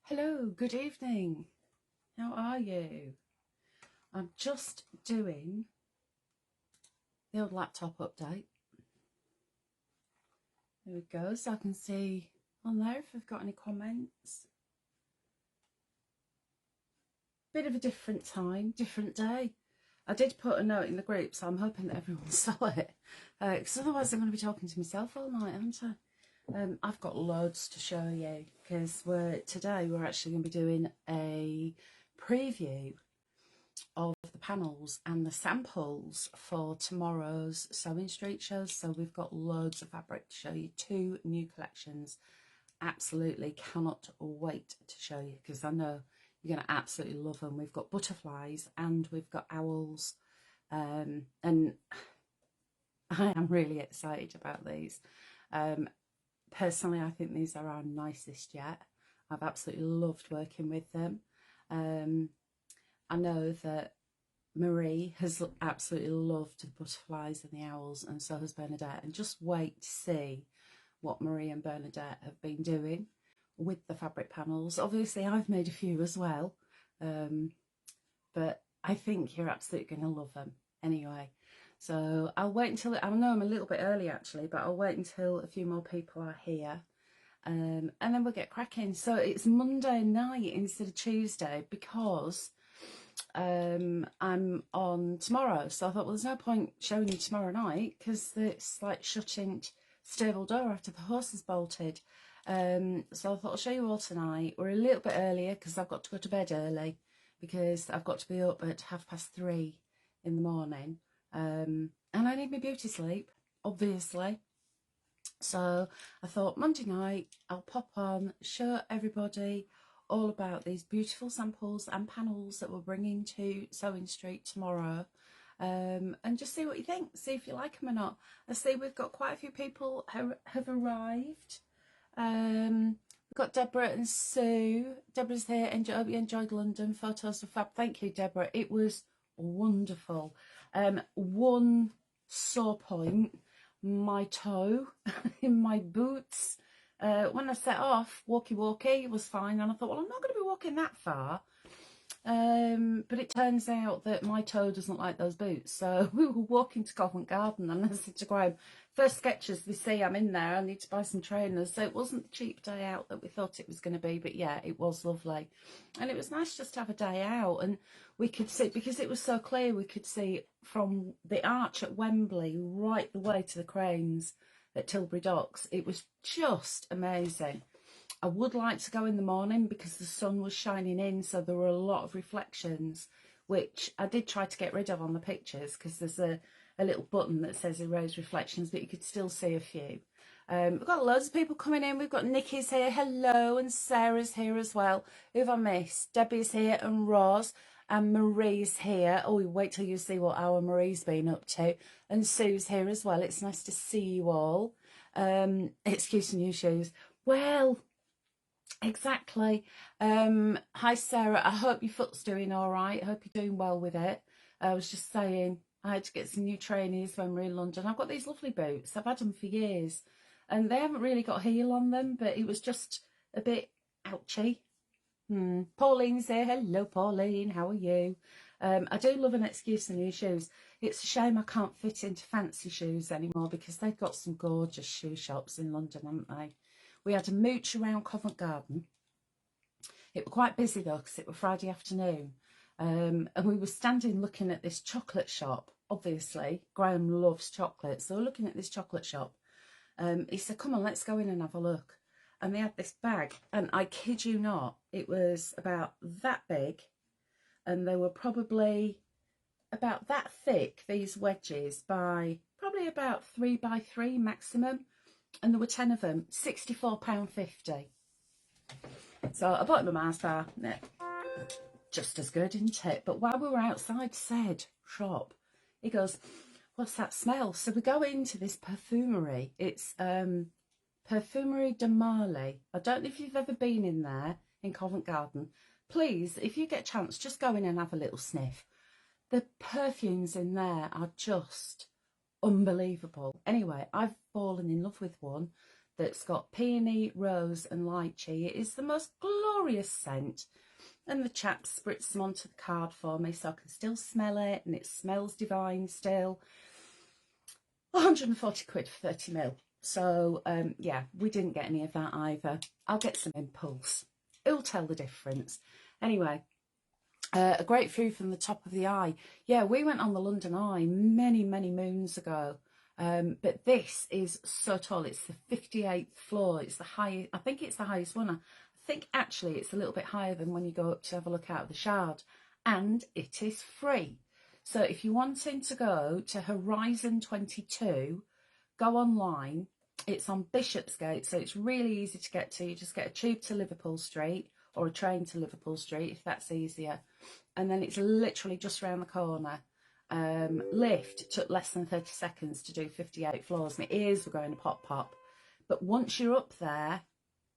Hello, good evening. How are you? I'm just doing the old laptop update. There we go, so I can see on there if I've got any comments. Bit of a different time, different day. I did put a note in the group, so I'm hoping that everyone saw it. Because otherwise I'm going to be talking to myself all night, aren't I? I've got loads to show you because today we're actually going to be doing a preview of the panels and the samples for tomorrow's Sewing Street shows. So we've got loads of fabric to show you, 2 new collections. Absolutely cannot wait to show you because I know you're going to absolutely love them. We've got butterflies and we've got owls, and I am really excited about these. Personally, I think these are our nicest yet. I've absolutely loved working with them. I know that Marie has absolutely loved the butterflies and the owls, and so has Bernadette. And just wait to see what Marie and Bernadette have been doing with the fabric panels. Obviously, I've made a few as well, but I think you're absolutely going to love them anyway. So I'll wait until, I know I'm a little bit early actually, but I'll wait until a few more people are here. And then we'll get cracking. So it's Monday night instead of Tuesday because I'm on tomorrow. So I thought, well, there's no point showing you tomorrow night because it's like shutting stable door after the horse is bolted. So I thought I'll show you all tonight. We're a little bit earlier because I've got to go to bed early because I've got to be up at 3:30 in the morning. And I need my beauty sleep, obviously. So I thought Monday night I'll pop on, show everybody all about these beautiful samples and panels that we're bringing to Sewing Street tomorrow, and just see what you think, see if you like them or not. I see we've got quite a few people have arrived. We've got Deborah and Sue. Deborah's here. Hope you enjoyed London. Photos of fab. Thank you, Deborah. It was wonderful. One sore point, my toe in my boots. When I set off, walkie was fine, and I thought, well, I'm not going to be walking that far. But it turns out that my toe doesn't like those boots. So we were walking to Covent Garden, and I said to Graham, first Skechers, they see I'm in there, I need to buy some trainers. So it wasn't the cheap day out that we thought it was going to be, but yeah, it was lovely. And it was nice just to have a day out, and we could see, because it was so clear, we could see from the arch at Wembley right the way to the cranes at Tilbury Docks. It was just amazing. I would like to go in the morning because the sun was shining in, so there were a lot of reflections, which I did try to get rid of on the pictures because there's a little button that says erase reflections, but you could still see a few. We've got loads of people coming in. We've got Nikki's here, hello, and Sarah's here as well. Who have I missed? Debbie's here and Roz, and Marie's here. Oh, wait till you see what our Marie's been up to. And Sue's here as well. It's nice to see you all. Excuse the new shoes. Well, exactly. Hi Sarah, I hope your foot's doing all right. I hope you're doing well with it. I was just saying I had to get some new trainers when we're in London. I've got these lovely boots. I've had them for years and they haven't really got heel on them, but it was just a bit ouchy. Pauline's here. Hello Pauline, how are you? I do love an excuse for new shoes. It's a shame I can't fit into fancy shoes anymore because they've got some gorgeous shoe shops in London, haven't they? We had a mooch around Covent Garden. It was quite busy though because it was Friday afternoon, and we were standing looking at this chocolate shop. Obviously, Graham loves chocolate, so we're looking at this chocolate shop. He said, come on, let's go in and have a look. And they had this bag, and I kid you not, it was about that big, and they were probably about that thick, these wedges, by probably about 3 by 3 maximum. And there were 10 of them, £64.50. So I bought him a Mars bar. just as good, isn't it? But while we were outside said shop, he goes, what's that smell? So we go into this perfumery. It's Perfumery de Marly. I don't know if you've ever been in there in Covent Garden. Please, if you get a chance, just go in and have a little sniff. The perfumes in there are just unbelievable. Anyway, I've fallen in love with one that's got peony, rose and lychee. It is the most glorious scent. And the chap spritz them onto the card for me so I can still smell it, and it smells divine still. 140 quid for 30ml. So, yeah, we didn't get any of that either. I'll get some Impulse. It'll tell the difference. Anyway, a grapefruit from the top of the eye. Yeah, we went on the London Eye many, many moons ago. But this is so tall. It's the 58th floor. It's the highest. I think it's the highest one. I think actually it's a little bit higher than when you go up to have a look out of the Shard. And it is free. So if you're wanting to go to Horizon 22, go online. It's on Bishopsgate, so it's really easy to get to. You just get a tube to Liverpool Street or a train to Liverpool Street if that's easier. And then it's literally just around the corner. Lift took less than 30 seconds to do 58 floors. My ears were going to pop. But once you're up there,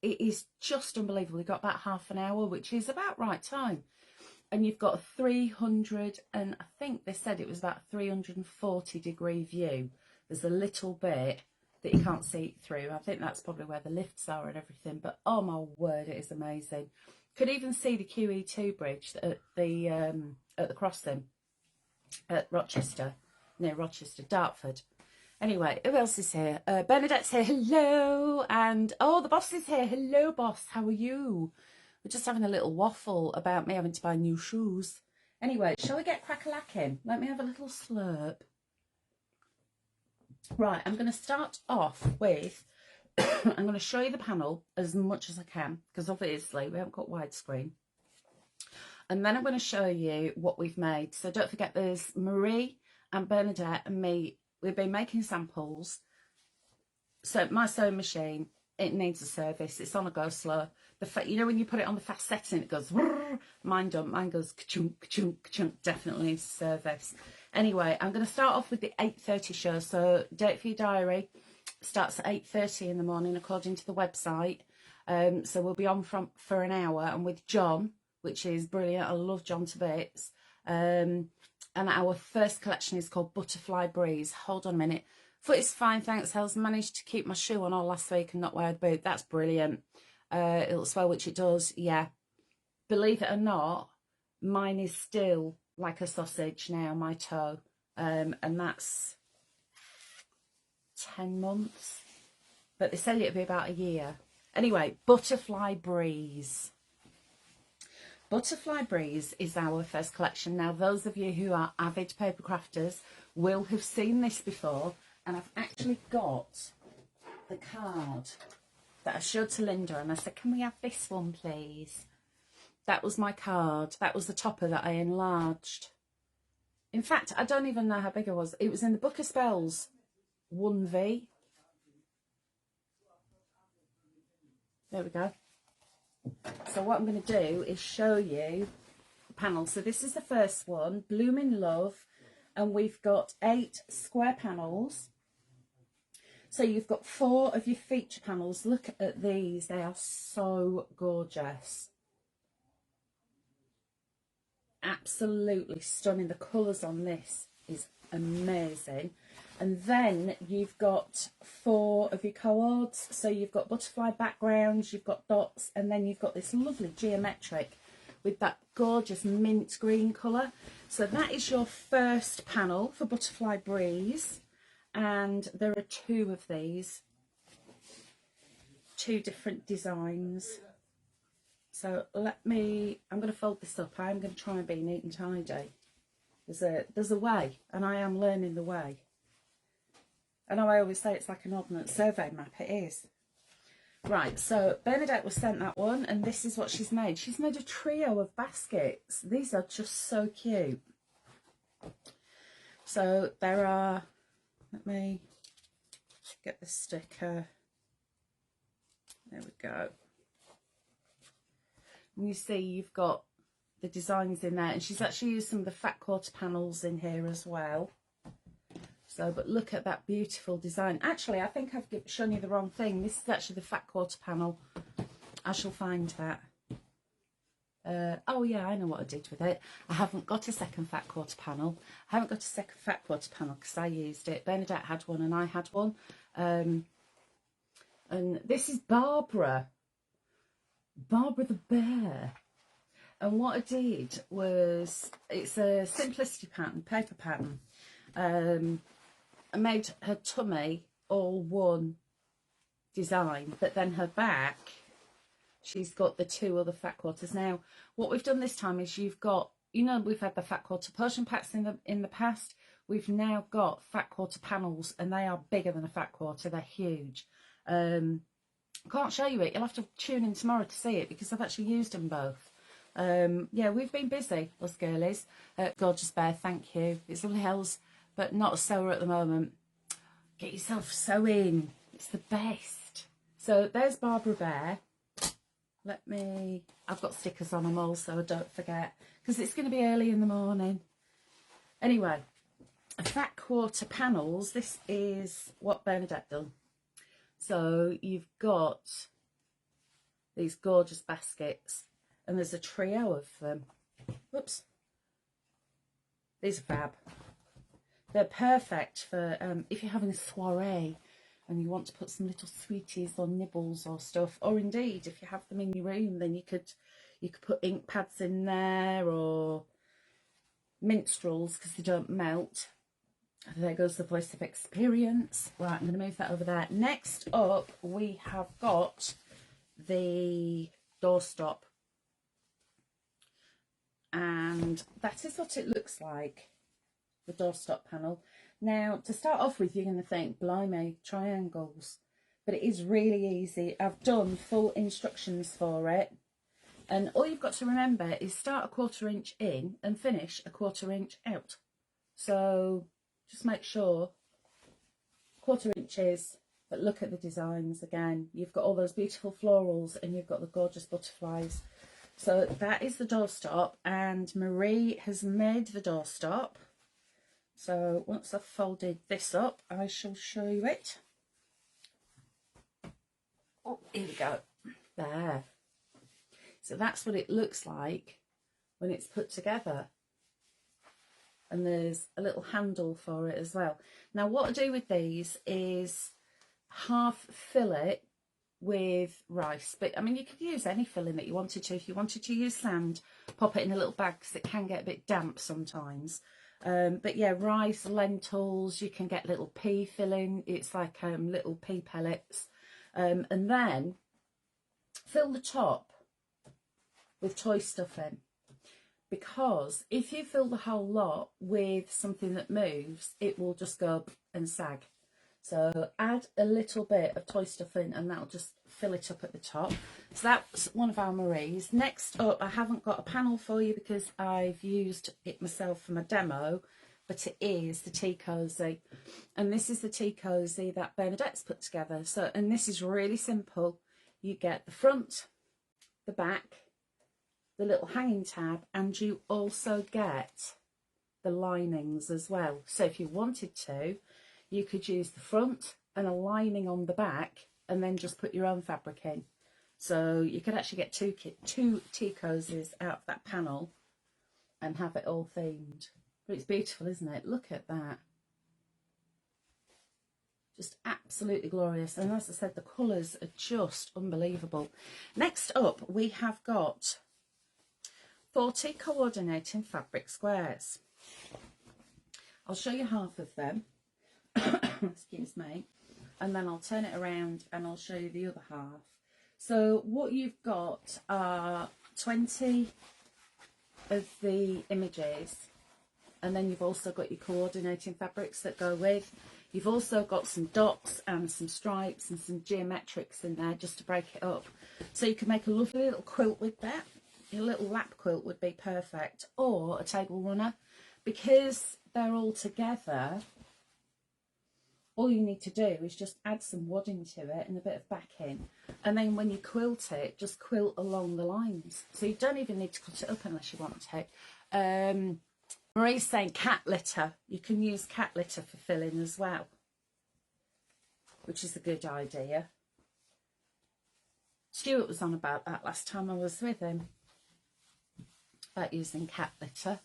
it is just unbelievable. You've got about half an hour, which is about right time. And you've got a 300, and I think they said it was about 340 degree view. There's a little bit that you can't see through. I think that's probably where the lifts are and everything. But oh my word, it is amazing. Could even see the QE2 bridge at the crossing at Rochester, near Rochester, Dartford. Anyway, who else is here? Bernadette's here. Hello. And oh, the boss is here. Hello, boss. How are you? We're just having a little waffle about me having to buy new shoes. Anyway, shall we get crack-a-lacking? Let me have a little slurp. Right, I'm going to start off with, I'm going to show you the panel as much as I can, because obviously we haven't got widescreen. And then I'm going to show you what we've made. So don't forget, there's Marie and Bernadette and me. We've been making samples. So my sewing machine, it needs a service. It's on a go slow. You know when you put it on the fast setting, it goes, mine don't. Mine goes ka-chunk, ka-chunk, ka-chunk. Definitely needs a service. Anyway, I'm going to start off with the 8:30 show. So date for your diary starts at 8:30 in the morning, according to the website. So we'll be on for an hour, and with John, which is brilliant. I love John to bits. And our first collection is called Butterfly Breeze. Hold on a minute. Foot is fine, thanks, Hels. Managed to keep my shoe on all last week and not wear the boot. That's brilliant. It'll swell, which it does, yeah. Believe it or not, mine is still like a sausage now, my toe. And that's 10 months. But they say it'll be about a year. Anyway, Butterfly Breeze. Butterfly Breeze is our first collection. Now, those of you who are avid paper crafters will have seen this before. And I've actually got the card that I showed to Linda. And I said, can we have this one, please? That was my card. That was the topper that I enlarged. In fact, I don't even know how big it was. It was in the Book of Spells 1V. There we go. So what I'm going to do is show you the panel. So this is the first one, Blooming Love. And we've got 8 square panels. So you've got 4 of your feature panels. Look at these. They are so gorgeous. Absolutely stunning. The colours on this is amazing. And then you've got 4 of your cords. So you've got butterfly backgrounds, you've got dots, and then you've got this lovely geometric with that gorgeous mint green colour. So that is your first panel for Butterfly Breeze. And there are 2 of these, 2 different designs. So I'm going to fold this up. I'm going to try and be neat and tidy. There's a way, and I am learning the way. I know I always say it's like an ordnance survey map. It is. Right, so Bernadette was sent that one, and this is what she's made. She's made a trio of baskets. These are just so cute. So there are, let me get the sticker. There we go. And you see you've got the designs in there, and she's actually used some of the fat quarter panels in here as well. So, but look at that beautiful design. Actually, I think I've shown you the wrong thing. This is actually the fat quarter panel. I shall find that. Oh yeah, I know what I did with it. I haven't got a second fat quarter panel. I haven't got a second fat quarter panel because I used it. Bernadette had one and I had one. And this is Barbara the bear. And what I did was, it's a simplicity pattern, paper pattern. I made her tummy all one design, but then her back, she's got the two other fat quarters. Now, what we've done this time is you've got, you know, we've had the fat quarter Persian packs in the past. We've now got fat quarter panels, and they are bigger than a fat quarter. They're huge. I can't show you it. You'll have to tune in tomorrow to see it because I've actually used them both. Yeah, we've been busy, us girlies. Gorgeous bear, thank you. It's lovely Hels, but not a sewer at the moment. Get yourself sewing. It's the best. So there's Barbara Bear. I've got stickers on them all so I don't forget, because it's going to be early in the morning. Anyway, fat quarter panels. This is what Bernadette done. So you've got these gorgeous baskets, and there's a trio of them. Whoops. These are fab. They're perfect for if you're having a soiree and you want to put some little sweeties or nibbles or stuff, or indeed if you have them in your room, then you could put ink pads in there or minstrels because they don't melt. There goes the voice of experience. Right, I'm going to move that over there. Next up, we have got the doorstop, and that is what it looks like, the doorstop panel. Now, to start off with, you're going to think, blimey, triangles, but it is really easy. I've done full instructions for it, and all you've got to remember is start a 1/4 inch in and finish a 1/4 inch out. So just make sure 1/4 inches, but look at the designs again. You've got all those beautiful florals and you've got the gorgeous butterflies. So that is the doorstop, and Marie has made the doorstop. So once I've folded this up, I shall show you it. Oh, here we go. There. So that's what it looks like when it's put together. And there's a little handle for it as well. Now what I do with these is half fill it with rice, but I mean you could use any filling that you wanted to. If you wanted to use sand, pop it in a little bag because it can get a bit damp sometimes. But yeah, rice, lentils, you can get little pea filling. It's like little pea pellets, and then fill the top with toy stuffing. Because if you fill the whole lot with something that moves, it will just go and sag. So add a little bit of toy stuffing and that'll just fill it up at the top. So that's one of our Maries. Next up, I haven't got a panel for you because I've used it myself for my demo, but it is the tea cozy. And this is the tea cozy that Bernadette's put together. So, and this is really simple. You get the front, the back, the little hanging tab, and you also get the linings as well. So if you wanted to, you could use the front and a lining on the back and then just put your own fabric in. So you could actually get two tea cozies out of that panel and have it all themed. But it's beautiful, isn't it? Look at that. Just absolutely glorious. And as I said, the colours are just unbelievable. Next up, we have got 40 coordinating fabric squares. I'll show you half of them. Excuse me. And then I'll turn it around and I'll show you the other half. So what you've got are 20 of the images, and then you've also got your coordinating fabrics that go with. You've also got some dots and some stripes and some geometrics in there just to break it up. So you can make a lovely little quilt with that. Your little lap quilt would be perfect, or a table runner. Because they're all together, all you need to do is just add some wadding to it and a bit of backing, and then when you quilt it, just quilt along the lines. So you don't even need to cut it up unless you want to. Marie's saying cat litter. You can use cat litter for filling as well, which is a good idea. Stuart was on about that last time I was with him, about using cat litter.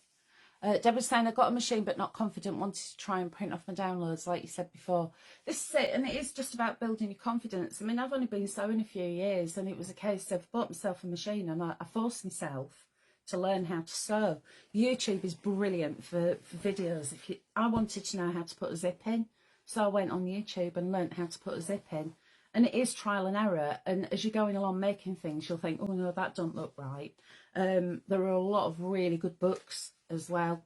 Deborah's saying, I got a machine but not confident, wanted to try and print off my downloads, like you said before. This is it, and it is just about building your confidence. I mean, I've only been sewing a few years, and it was a case of I bought myself a machine, and I forced myself to learn how to sew. YouTube is brilliant for videos. I wanted to know how to put a zip in, so I went on YouTube and learnt how to put a zip in. And it is trial and error, and as you're going along making things, you'll think, oh no, that don't look right. There are a lot of really good books as well,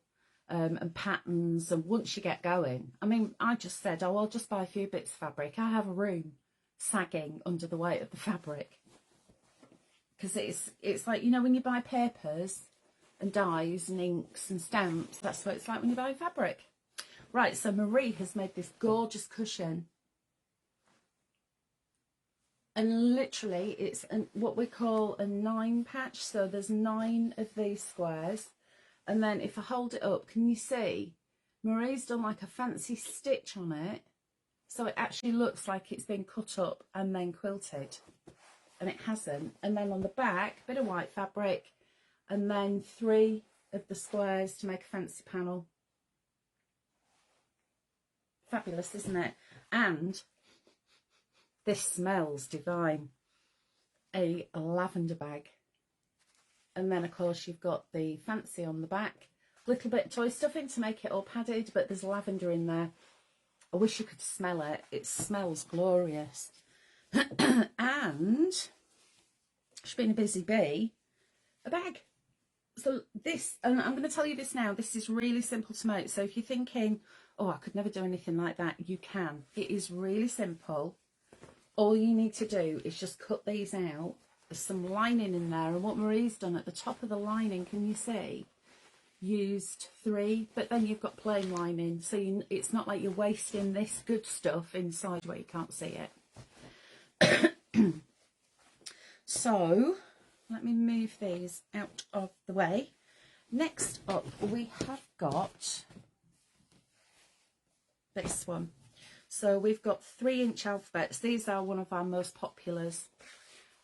and patterns, and once you get going, I mean, I just said, oh, I'll just buy a few bits of fabric. I have a room sagging under the weight of the fabric, because it's like, you know, when you buy papers and dyes and inks and stamps, that's what it's like when you buy fabric. Right, so Marie has made this gorgeous cushion. And literally, it's what we call a 9 patch. So there's 9 of these squares. And then if I hold it up, can you see? Marie's done like a fancy stitch on it. So it actually looks like it's been cut up and then quilted. And it hasn't. And then on the back, a bit of white fabric. And then 3 of the squares to make a fancy panel. Fabulous, isn't it? And this smells divine. A lavender bag. And then, of course, you've got the fancy on the back. A little bit of toy stuffing to make it all padded, but there's lavender in there. I wish you could smell it. It smells glorious. And, she's been a busy bee, a bag. So this, and I'm going to tell you this now, this is really simple to make. So if you're thinking, oh, I could never do anything like that, you can. It is really simple. All you need to do is just cut these out. There's some lining in there, and what Marie's done at the top of the lining, can you see? Used 3, but then you've got plain lining, so it's not like you're wasting this good stuff inside where you can't see it. So, let me move these out of the way. Next up, we have got this one. So we've got 3-inch alphabets. These are one of our most populars.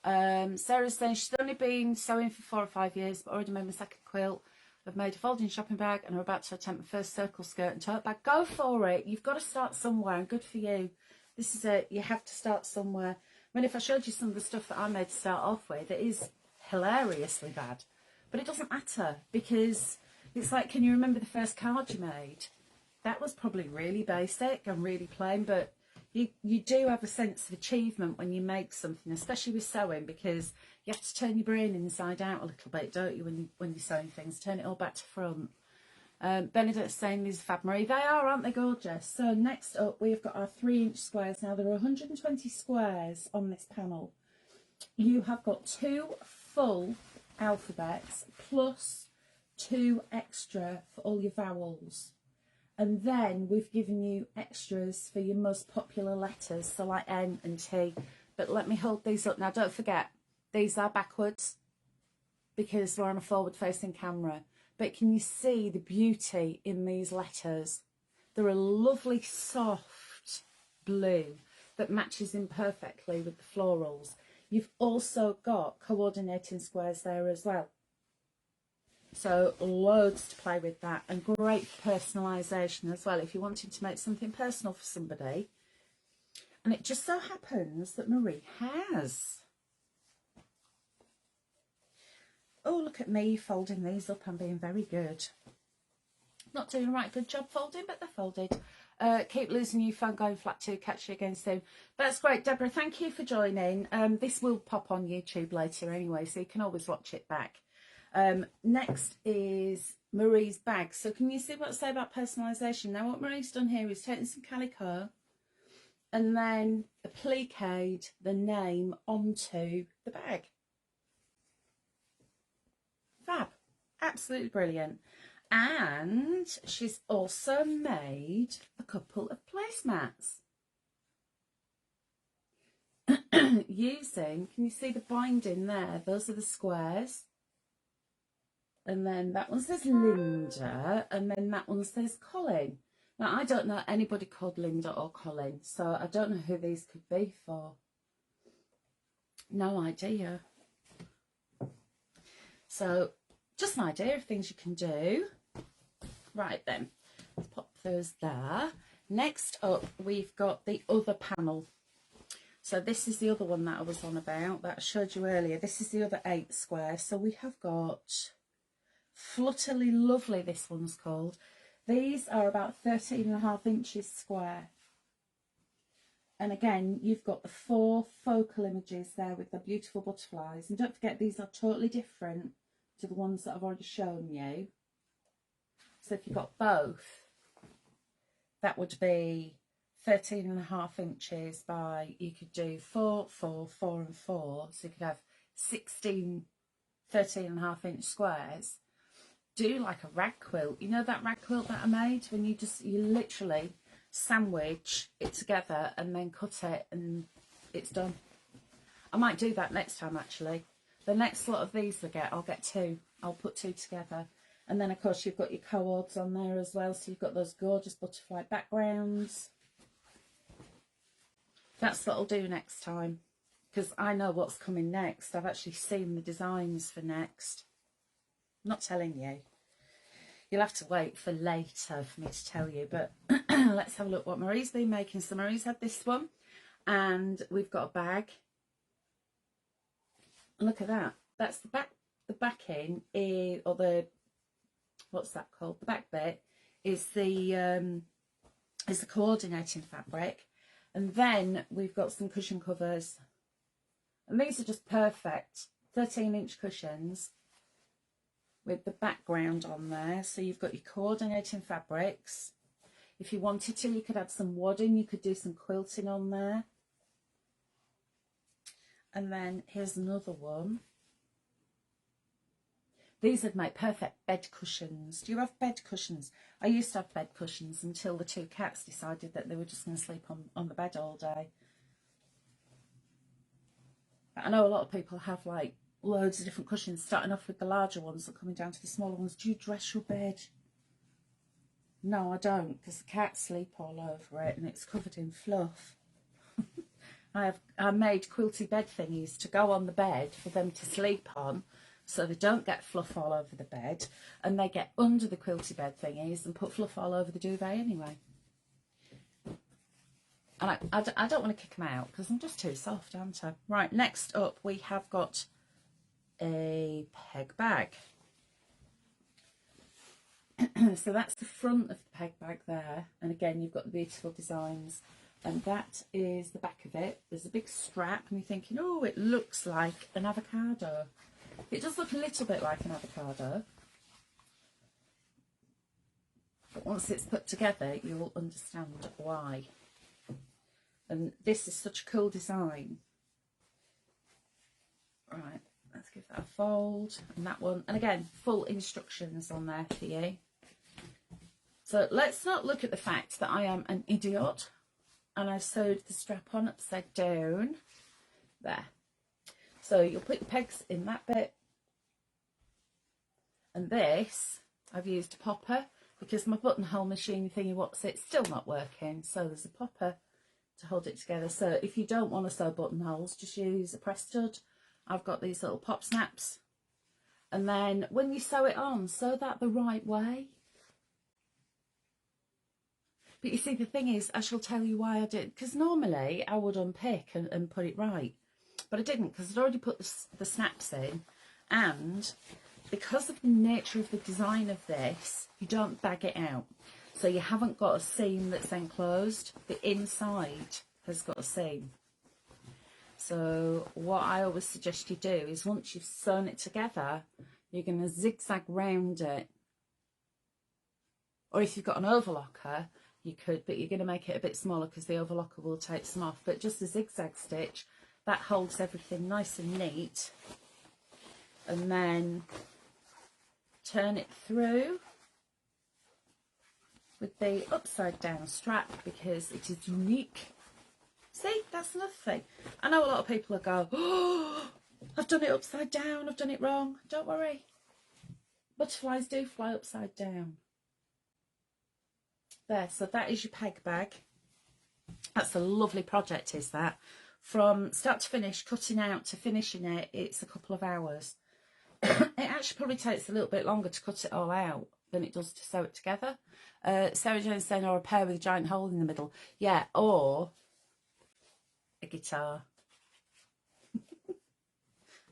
Sarah's saying she's only been sewing for 4 or 5 years, but already made my second quilt. I've made a folding shopping bag and I'm about to attempt my first circle skirt and tote bag. Go for it. You've got to start somewhere, and good for you. This is it. You have to start somewhere. I mean, if I showed you some of the stuff that I made to start off with, it is hilariously bad. But it doesn't matter, because it's like, can you remember the first card you made? That was probably really basic and really plain, but you do have a sense of achievement when you make something, especially with sewing, because you have to turn your brain inside out a little bit, don't you, when you're sewing things? Turn it all back to front. Benedict's saying these are fab, Marie. They are, aren't they gorgeous? So next up, we've got our 3-inch squares. Now, there are 120 squares on this panel. You have got 2 full alphabets plus 2 extra for all your vowels. And then we've given you extras for your most popular letters, so like N and T. But let me hold these up now. Don't forget, these are backwards because we're on a forward-facing camera. But can you see the beauty in these letters? They're a lovely soft blue that matches in perfectly with the florals. You've also got coordinating squares there as well. So loads to play with that, and great personalisation as well if you're wanting to make something personal for somebody. And it just so happens that Marie has. Oh, look at me folding these up. I'm being very good. Not doing a right good job folding, but they're folded. Keep losing your phone going flat too. Catch you again soon. That's great, Deborah. Thank you for joining. This will pop on YouTube later anyway, so you can always watch it back. Next is Marie's bag. So can you see what I say about personalisation? Now what Marie's done here is taken some calico and then appliqued the name onto the bag. Fab. Absolutely brilliant. And she's also made a couple of placemats. using, can you see the binding there? Those are the squares. And then that one says Linda, and then that one says Colin. Now, I don't know anybody called Linda or Colin, so I don't know who these could be for. No idea. So, just an idea of things you can do. Right then, let's pop those there. Next up, we've got the other panel. So this is the other one that I was on about, that I showed you earlier. This is the other 8 square. So we have got Flutterly Lovely, this one's called. These are about 13.5 inches square. And again, you've got the 4 focal images there with the beautiful butterflies. And don't forget, these are totally different to the ones that I've already shown you. So if you've got both, that would be 13.5 inches by, you could do 4, 4, 4 and 4. So you could have 16 13.5 inch squares. Do like a rag quilt. You know that rag quilt that I made, when you literally sandwich it together and then cut it and it's done. I might do that next time actually. The next lot of these I'll get 2. I'll put 2 together. And then of course you've got your co-ords on there as well, so you've got those gorgeous butterfly backgrounds. That's what I'll do next time, because I know what's coming next. I've actually seen the designs for next. I'm not telling you. You'll have to wait for later for me to tell you, but let's have a look what Marie's been making. So Marie's had this one, and we've got a bag. And look at that. That's the back. The backing is, or the, what's that called? The back bit is the coordinating fabric, and then we've got some cushion covers, and these are just perfect 13-inch cushions with the background on there. So you've got your coordinating fabrics. If you wanted to, you could add some wadding, you could do some quilting on there. And then here's another one. These would make perfect bed cushions. Do you have bed cushions? I used to have bed cushions until the 2 cats decided that they were just going to sleep on the bed all day. But I know a lot of people have like loads of different cushions, starting off with the larger ones and coming down to the smaller ones. Do you dress your bed? No, I don't, because the cats sleep all over it and it's covered in fluff. I made quilty bed thingies to go on the bed for them to sleep on, so they don't get fluff all over the bed, and they get under the quilty bed thingies and put fluff all over the duvet anyway. And I don't want to kick them out because I'm just too soft, aren't I? Right, next up we have got a peg bag. So that's the front of the peg bag there, and again you've got the beautiful designs, and that is the back of it. There's a big strap and you're thinking, oh, it looks like an avocado. It does look a little bit like an avocado, but once it's put together you'll understand why. And this is such a cool design. Right, let's give that a fold, and that one, and again full instructions on there for you. So let's not look at the fact that I am an idiot and I sewed the strap on upside down there. So you'll put your pegs in that bit, and this I've used a popper because my buttonhole machine thingy what's it's still not working, so there's a popper to hold it together. So if you don't want to sew buttonholes, just use a press stud. I've got these little pop snaps, and then when you sew it on, sew that the right way. But you see, the thing is, I shall tell you why I did, because normally I would unpick and put it right, but I didn't, because I'd already put the snaps in, and because of the nature of the design of this, you don't bag it out. So you haven't got a seam that's enclosed. The inside has got a seam. So what I always suggest you do is once you've sewn it together, you're going to zigzag round it. Or if you've got an overlocker, you could, but you're going to make it a bit smaller because the overlocker will take some off. But just a zigzag stitch, that holds everything nice and neat. And then turn it through with the upside down strap because it is unique. See, that's another thing. I know a lot of people will go, oh, I've done it upside down, I've done it wrong. Don't worry. Butterflies do fly upside down. There, so that is your peg bag. That's a lovely project, is that? From start to finish, cutting out to finishing it, it's a couple of hours. It actually probably takes a little bit longer to cut it all out than it does to sew it together. Sarah Jones saying, or a pair with a giant hole in the middle. Yeah, or a guitar.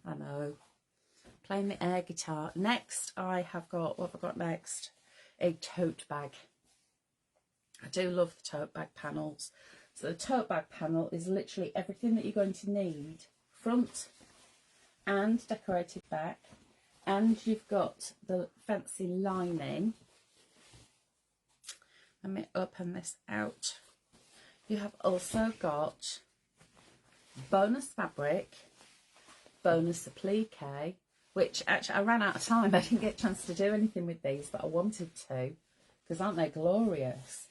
I know. Playing the air guitar. Next, I have got, what have I got next? A tote bag. I do love the tote bag panels. So the tote bag panel is literally everything that you're going to need. Front and decorated back. And you've got the fancy lining. Let me open this out. You have also got bonus fabric, bonus applique, which actually I ran out of time. I didn't get a chance to do anything with these, but I wanted to, because aren't they glorious?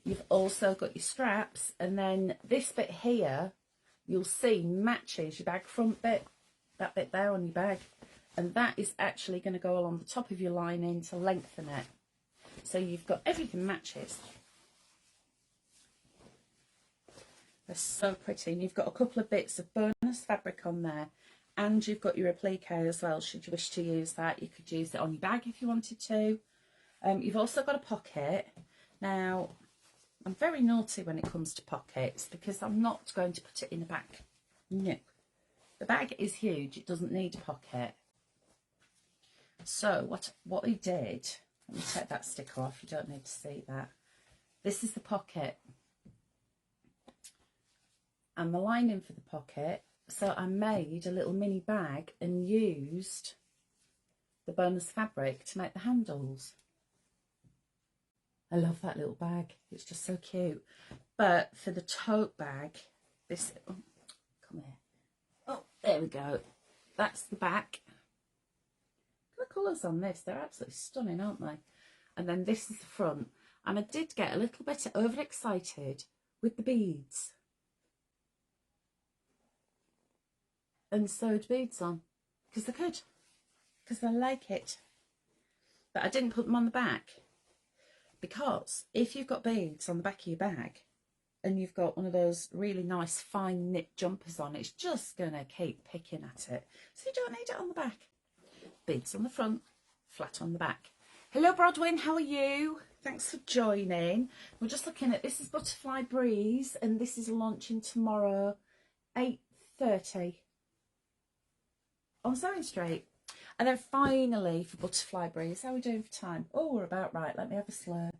You've also got your straps, and then this bit here, you'll see matches your bag front bit, that bit there on your bag. And that is actually going to go along the top of your lining to lengthen it. So you've got everything matches. They're so pretty. And you've got a couple of bits of bonus fabric on there. And you've got your applique as well, should you wish to use that. You could use it on your bag if you wanted to. You've also got a pocket. Now, I'm very naughty when it comes to pockets because I'm not going to put it in the bag. No. The bag is huge. It doesn't need a pocket. So what I did, let me take that sticker off, you don't need to see that. This is the pocket and the lining for the pocket. So I made a little mini bag and used the bonus fabric to make the handles. I love that little bag, it's just so cute. But for the tote bag, this, oh, come here, oh, there we go, that's the back. The colours on this, they're absolutely stunning, aren't they? And then this is the front, and I did get a little bit overexcited with the beads and sewed beads on because I could, because I like it, but I didn't put them on the back, because if you've got beads on the back of your bag and you've got one of those really nice fine knit jumpers on, it's just gonna keep picking at it, so you don't need it on the back. Beads on the front, flat on the back. Hello Brodwin, how are you? Thanks for joining. We're just looking at, this is Butterfly Breeze, and this is launching tomorrow, 8:30 on Sewing Street. And then finally for Butterfly Breeze, how are we doing for time? Oh, we're about right. Let me have a slurp.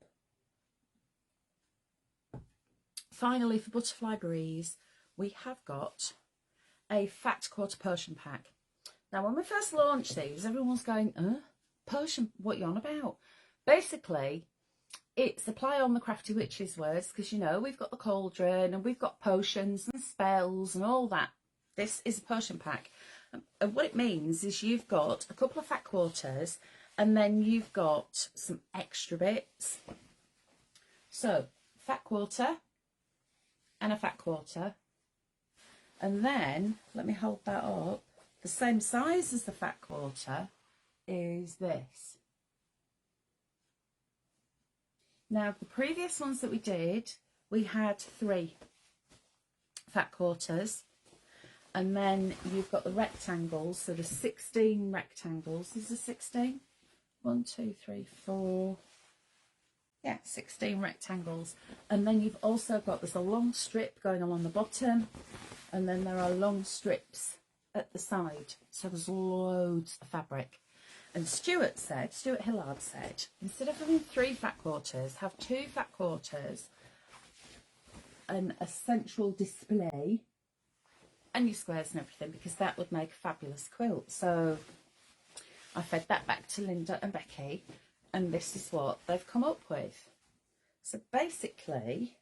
Finally for Butterfly Breeze, we have got a fat quarter potion pack. Now, when we first launched these, everyone's going, potion, what are you on about? Basically, it's a play on the Crafty Witches words, because, you know, we've got the Cauldron and we've got potions and spells and all that. This is a potion pack. And what it means is you've got a couple of fat quarters and then you've got some extra bits. So, fat quarter and a fat quarter. And then, let me hold that up. The same size as the fat quarter is this. Now, the previous ones that we did, we had 3 fat quarters, and then you've got the rectangles, so there's 16 rectangles. Is there 16? 1, 2, 3, 4. Yeah, 16 rectangles. And then you've also got, there's a long strip going along the bottom, and then there are long strips at the side, so there's loads of fabric. And Stuart Hillard said, instead of having 3 fat quarters, have 2 fat quarters and a central display and your squares and everything, because that would make a fabulous quilt. So I fed that back to Linda and Becky, and this is what they've come up with. So basically,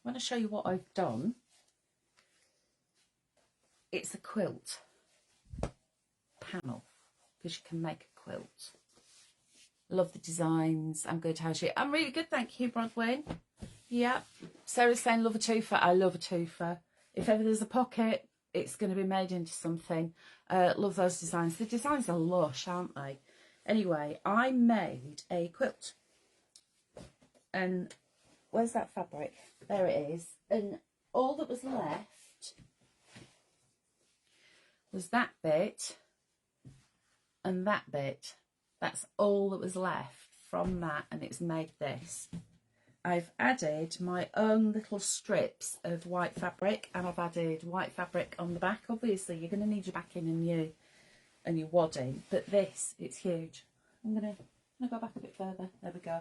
I want to show you what I've done. It's a quilt panel, because you can make a quilt. Love the designs. I'm good. How's you? I'm really good, thank you, Brodwin. Yeah. Sarah's saying love a twofer. I love a twofer. If ever there's a pocket, it's going to be made into something. Love those designs. The designs are lush, aren't they? Anyway, I made a quilt. And where's that fabric? There it is. And all that was left was that bit and that bit. That's all that was left from that, and it's made this. I've added my own little strips of white fabric, and I've added white fabric on the back. Obviously you're going to need your backing and your wadding, but this, it's huge. I'm gonna go back a bit further. There we go.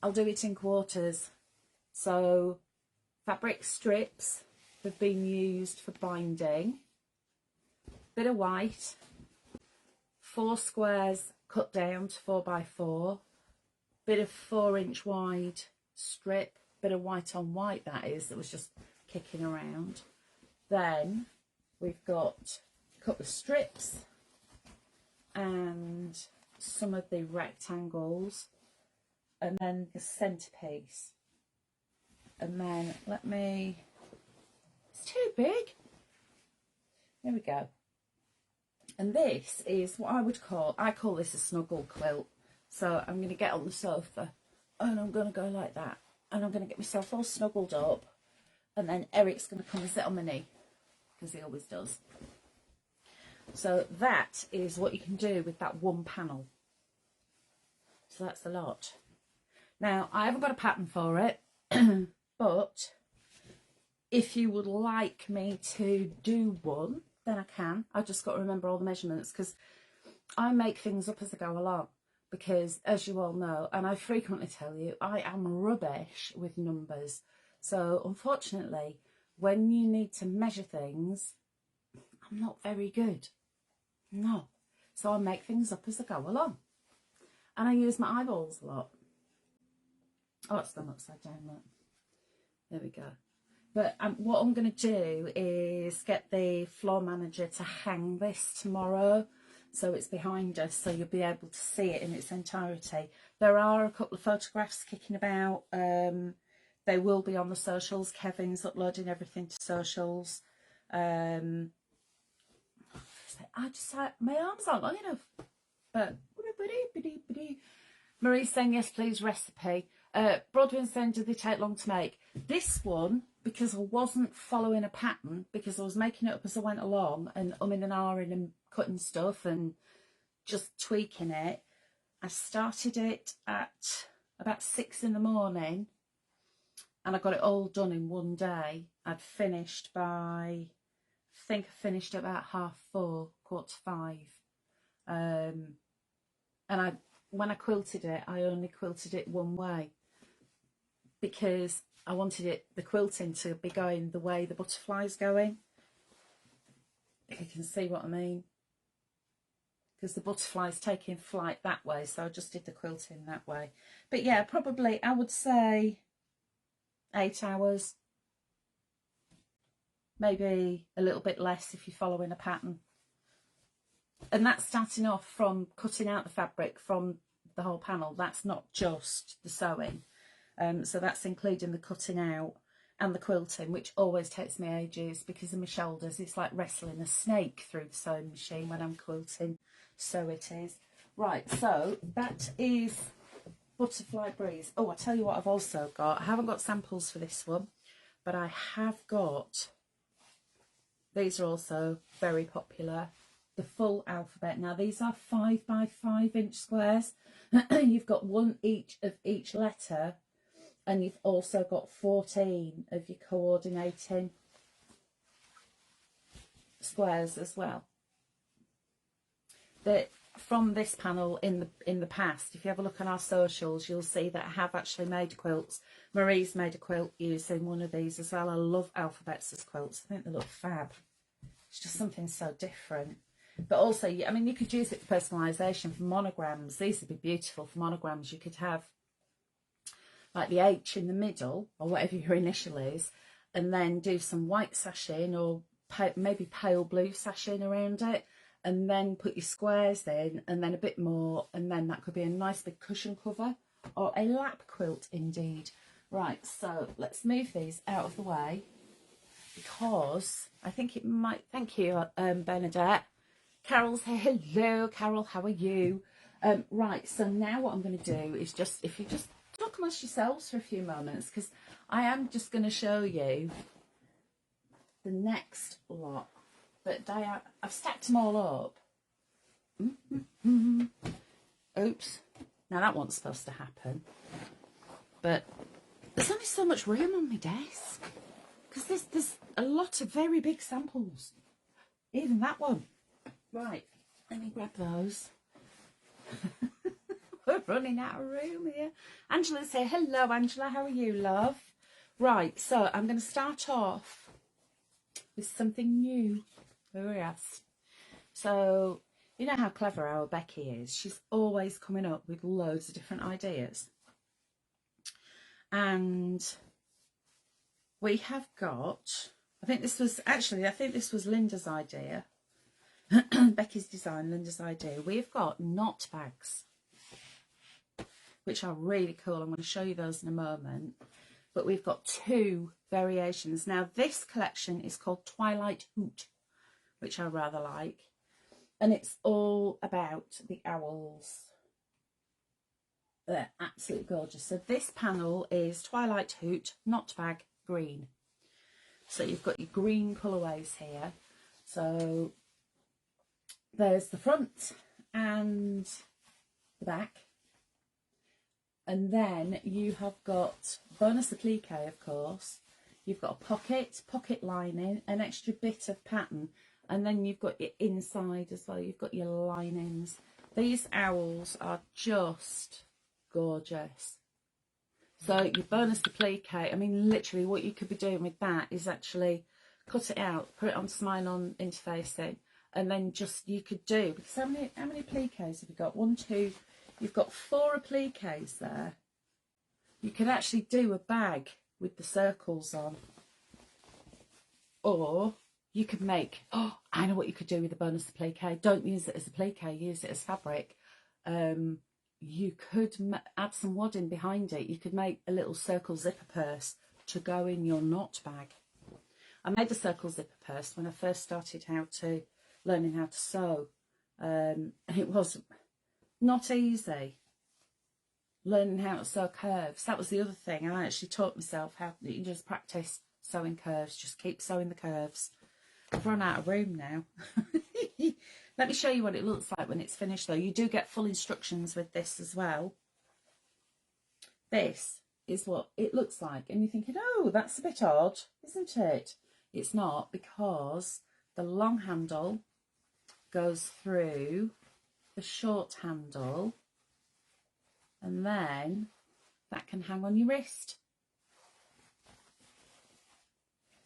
I'll do it in quarters. So fabric strips have been used for binding, bit of white, 4 squares cut down to 4x4, bit of 4-inch wide strip, bit of white on white that was just kicking around. Then we've got a couple of strips and some of the rectangles, and then the centerpiece. And then it's too big. There we go. And this is what I call this a snuggle quilt. So I'm going to get on the sofa and I'm going to go like that. And I'm going to get myself all snuggled up. And then Eric's going to come and sit on my knee, because he always does. So that is what you can do with that one panel. So that's a lot. Now, I haven't got a pattern for it, but if you would like me to do one, then I can. I've just got to remember all the measurements, because I make things up as I go along. Because, as you all know, and I frequently tell you, I am rubbish with numbers. So, unfortunately, when you need to measure things, I'm not very good. No. So I make things up as I go along. And I use my eyeballs a lot. Oh, it's gone upside down, look. There we go. But what I'm going to do is get the floor manager to hang this tomorrow. So it's behind us, so you'll be able to see it in its entirety. There are a couple of photographs kicking about. They will be on the socials. Kevin's uploading everything to socials. My arms aren't long enough. But Marie's saying yes please, recipe. Brodwyn's saying, did they take long to make? This one, because I wasn't following a pattern, because I was making it up as I went along and umming and ahhing and cutting stuff and just tweaking it, I started it at about 6 in the morning and I got it all done in one day. I'd finished by, I think I finished at about 4:30, 4:45. And when I quilted it, I only quilted it one way, because I wanted the quilting to be going the way the butterfly's going. If you can see what I mean. Because the butterfly's taking flight that way, so I just did the quilting that way. But yeah, probably, I would say 8 hours. Maybe a little bit less if you're following a pattern. And that's starting off from cutting out the fabric from the whole panel. That's not just the sewing. So that's including the cutting out and the quilting, which always takes me ages because of my shoulders. It's like wrestling a snake through the sewing machine when I'm quilting. So it is. Right, so that is Butterfly Breeze. Oh, I tell you what I've also got. I haven't got samples for this one, but I have got, these are also very popular, the full alphabet. Now, these are 5x5 squares. You've got one each of each letter, and you've also got 14 of your coordinating squares as well. From this panel in the past, if you have a look on our socials, you'll see that I have actually made quilts. Marie's made a quilt using one of these as well. I love alphabets as quilts. I think they look fab. It's just something so different. But also, I mean, you could use it for personalisation, for monograms. These would be beautiful for monograms. You could have like the H in the middle, or whatever your initial is, and then do some white sashing, or maybe pale blue sashing around it, and then put your squares in, and then a bit more, and then that could be a nice big cushion cover, or a lap quilt indeed. Right, so let's move these out of the way because I think it might, thank you, Bernadette. Carol's here. Hello, Carol, how are you? Right, so now what I'm going to do is just, if you just talk amongst yourselves for a few moments, because I am just going to show you the next lot. But I've stacked them all up. Oops. Now that wasn't supposed to happen. But there's only so much room on my desk. Because there's a lot of very big samples. Even that one. Right, let me grab those. We're running out of room here. Angela's here. Hello, Angela. How are you, love? Right, so I'm going to start off with something new. Oh, yes. So, you know how clever our Becky is. She's always coming up with loads of different ideas. And we have got, I think this was Linda's idea. Becky's design, Linda's idea. We've got knot bags, which are really cool. I'm going to show you those in a moment. But we've got two variations. Now, this collection is called Twilight Hoot, which I rather like. And it's all about the owls. They're absolutely gorgeous. So this panel is Twilight Hoot, knot bag, green. So you've got your green colourways here. So there's the front and the back. And then you have got bonus applique, of course. You've got a pocket lining, an extra bit of pattern. And then you've got your inside as well. You've got your linings. These owls are just gorgeous. So your bonus applique, I mean, literally what you could be doing with that is actually cut it out, put it on smile-on interfacing, and then just, you could do, because how many appliques have you got? 1, 2, you've got 4 appliques there. You could actually do a bag with the circles on. Or you could make, oh, I know what you could do with the bonus applique. Don't use it as applique, use it as fabric. You could add some wadding behind it. You could make a little circle zipper purse to go in your knot bag. I made the circle zipper purse when I first started learning how to sew. It was not easy learning how to sew curves. That was the other thing. I actually taught myself how you can just practice sewing curves. Just keep sewing the curves. I've run out of room now. Let me show you what it looks like when it's finished, though. You do get full instructions with this as well. This is what it looks like. And you're thinking, oh, that's a bit odd, isn't it? It's not, because the long handle goes through the short handle. And then that can hang on your wrist.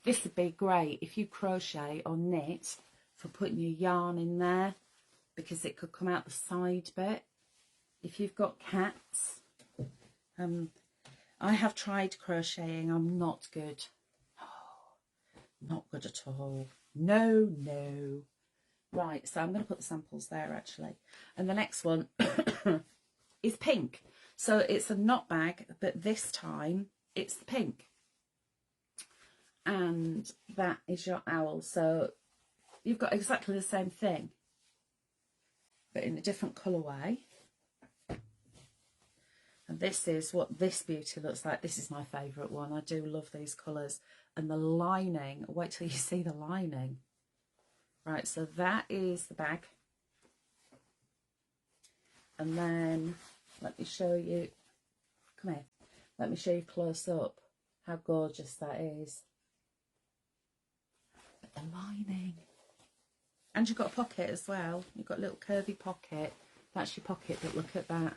This would be great if you crochet or knit for putting your yarn in there, because it could come out the side bit. If you've got cats, I have tried crocheting. I'm not good. Oh, not good at all. No. Right, so I'm going to put the samples there actually. And the next one is pink. So it's a knot bag, but this time it's the pink. And that is your owl. So you've got exactly the same thing, but in a different colourway. And this is what this beauty looks like. This is my favourite one. I do love these colours. And the lining, wait till you see the lining. Right, so that is the bag. And then let me show you, come here, let me show you close up how gorgeous that is. But the lining. And you've got a pocket as well. You've got a little curvy pocket. That's your pocket, but look at that.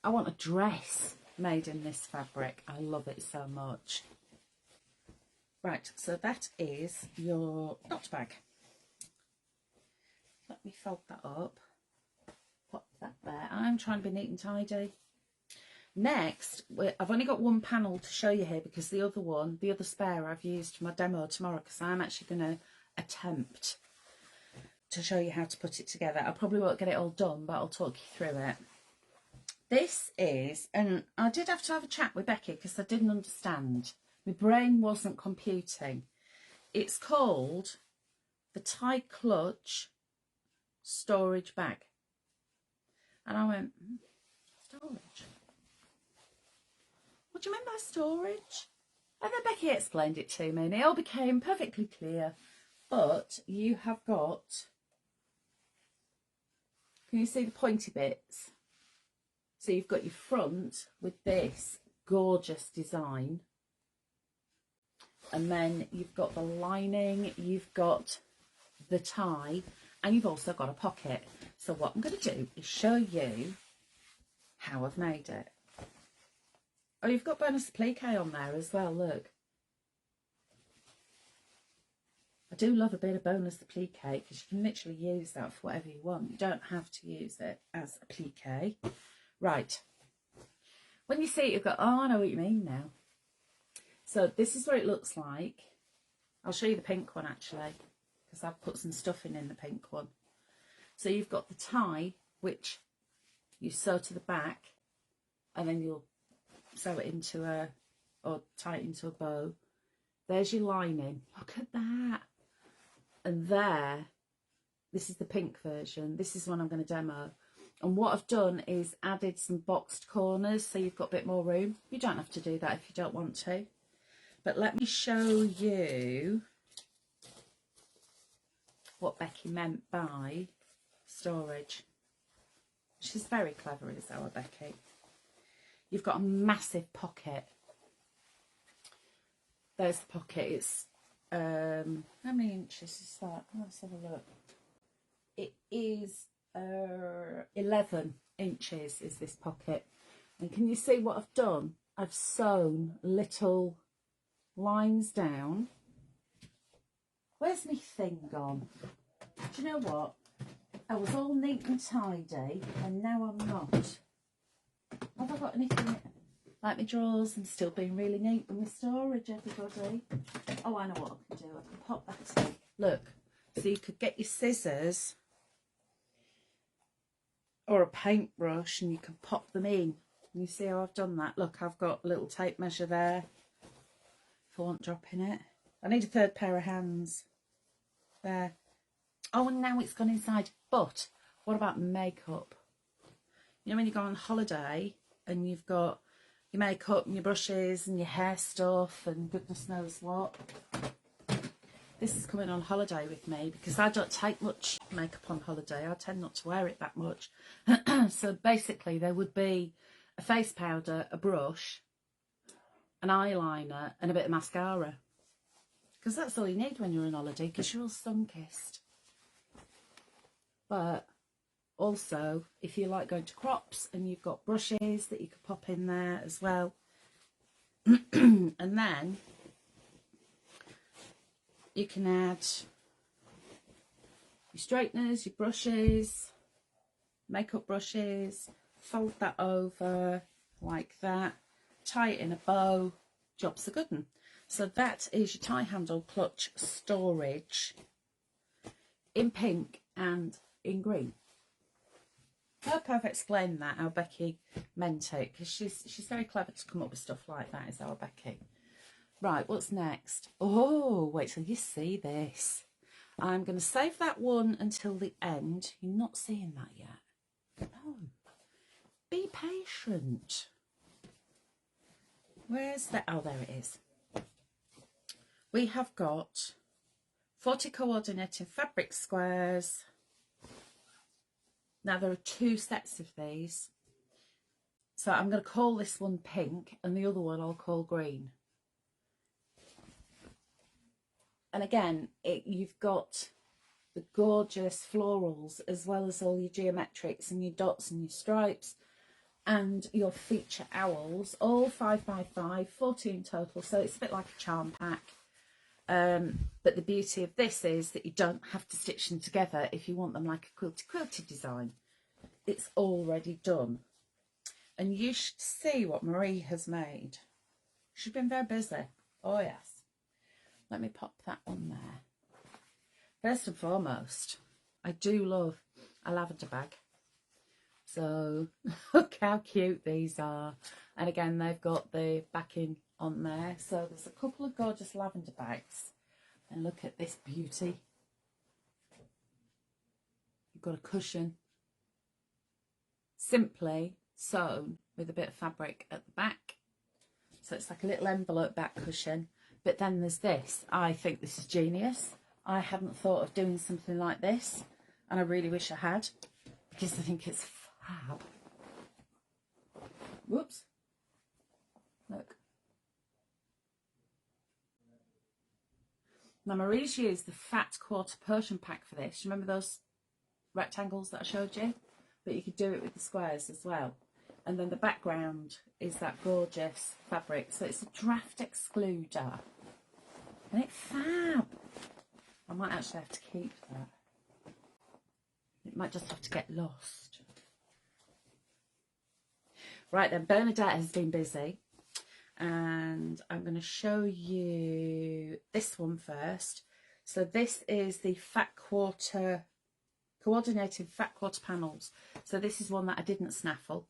I want a dress made in this fabric. I love it so much. Right, so that is your knot bag. Let me fold that up. Put that there. I'm trying to be neat and tidy. Next, I've only got one panel to show you here, because the other spare I've used for my demo tomorrow, because I'm actually going to attempt to show you how to put it together. I probably won't get it all done, but I'll talk you through it. This is, and I did have to have a chat with Becky because I didn't understand. My brain wasn't computing. It's called the Tie Clutch Storage Bag. And I went, storage? What do you mean by storage? And then Becky explained it to me and it all became perfectly clear. But you have got, can you see the pointy bits? So you've got your front with this gorgeous design. And then you've got the lining, you've got the tie, and you've also got a pocket. So what I'm going to do is show you how I've made it. Oh, you've got bonus applique on there as well, look. I do love a bit of bonus applique because you can literally use that for whatever you want. You don't have to use it as applique. Right. When you see it, you've got, oh, I know what you mean now. So this is what it looks like. I'll show you the pink one actually, because I've put some stuffing in the pink one. So you've got the tie, which you sew to the back, and then you'll sew it into a, or tie it into a bow. There's your lining. Look at that. And there, this is the pink version. This is one I'm going to demo. And what I've done is added some boxed corners, so you've got a bit more room. You don't have to do that if you don't want to. But let me show you what Becky meant by storage. She's very clever, is our Becky. You've got a massive pocket. There's the pocket. It's, how many inches is that? Let's have a look. It is 11 inches is this pocket. And can you see what I've done? I've sewn little lines down. Where's my thing gone? Do you know what? I was all neat and tidy and now I'm not. Have I got anything like my drawers and still being really neat with my storage, everybody? Oh, I know what I can do. I can pop that in. Look, so you could get your scissors or a paintbrush and you can pop them in. And you see how I've done that? Look, I've got a little tape measure there if I want dropping it. I need a third pair of hands. There. Oh, and now it's gone inside. But what about makeup? You know when you go on holiday and you've got your makeup and your brushes and your hair stuff and goodness knows what. This is coming on holiday with me because I don't take much makeup on holiday. I tend not to wear it that much. So basically there would be a face powder, a brush, an eyeliner and a bit of mascara. Because that's all you need when you're on holiday because you're all sun-kissed. But also, if you like going to crops and you've got brushes that you could pop in there as well. And then you can add your straighteners, your brushes, makeup brushes, fold that over like that, tie it in a bow, job's a good one. So that is your tie handle clutch storage in pink and in green. I hope I've explained that, how Becky meant it, because she's very clever to come up with stuff like that, is our Becky. Right, what's next? Oh, wait till you see this. I'm going to save that one until the end. You're not seeing that yet. No. Be patient. Where's that? Oh, there it is. We have got 40 coordinating fabric squares. Now there are 2 sets of these. So I'm going to call this one pink and the other one I'll call green. And again, you've got the gorgeous florals as well as all your geometrics and your dots and your stripes and your feature owls, all 5x5, 14 total. So it's a bit like a charm pack. But the beauty of this is that you don't have to stitch them together if you want them like a quilty design. It's already done. And you should see what Marie has made. She's been very busy. Oh yes. Let me pop that on there. First and foremost, I do love a lavender bag. So look how cute these are. And again, they've got the backing on there. So there's a couple of gorgeous lavender bags. And look at this beauty. You've got a cushion. Simply sewn with a bit of fabric at the back. So it's like a little envelope back cushion. But then there's this. I think this is genius. I hadn't thought of doing something like this. And I really wish I had. Because I think it's fab. Whoops. Look. Now Marie's used the fat quarter Persian pack for this. Remember those rectangles that I showed you? But you could do it with the squares as well. And then the background is that gorgeous fabric. So it's a draft excluder. And it's fab. I might actually have to keep that. It might just have to get lost. Right then, Bernadette has been busy. And I'm going to show you this one first. So this is the fat quarter, coordinated fat quarter panels. So this is one that I didn't snaffle.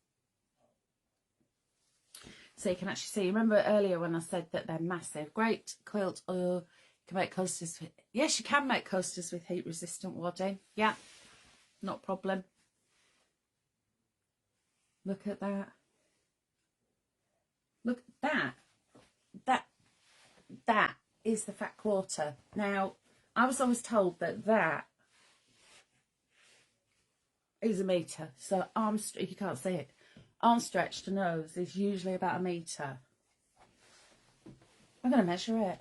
So you can actually see, remember earlier when I said that they're massive. Great quilt, you can make coasters with, yes, you can make coasters with heat resistant wadding. Yeah, not a problem. Look at that. Look at that. That is the fat quarter. Now, I was always told that that is a metre. So arm, if you can't see it, arm stretch to nose is usually about a metre. I'm going to measure it.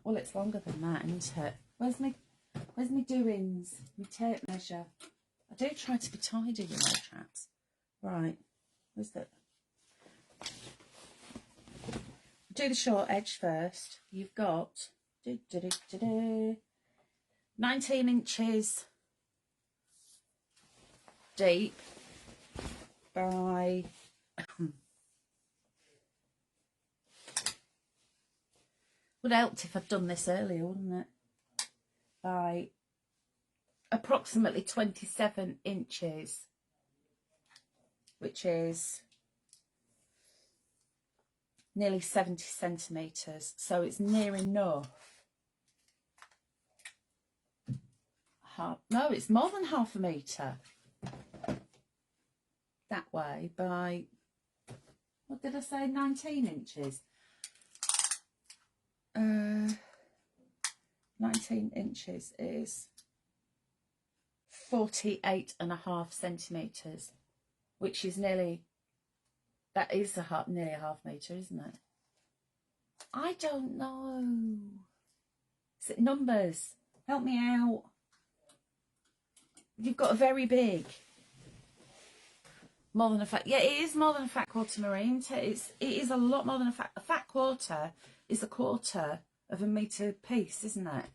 Well, it's longer than that, isn't it? Where's my doings? My tape measure. I do try to be tidy, you know, chaps. Right. Where's that? Do the short edge first. You've got 19 inches deep by would have helped if I'd done this earlier, wouldn't it? By approximately 27 inches, which is nearly 70 centimetres. So it's near enough. No, it's more than half a metre. That way by, what did I say, 19 inches? 19 inches is 48.5 centimetres, which is nearly, that is nearly a half metre, isn't it? I don't know. Is it numbers? Help me out. You've got a very big. More than a fat, yeah, it is more than a fat quarter, Marie. It is a lot more than a fat quarter is a quarter of a metre piece, isn't it?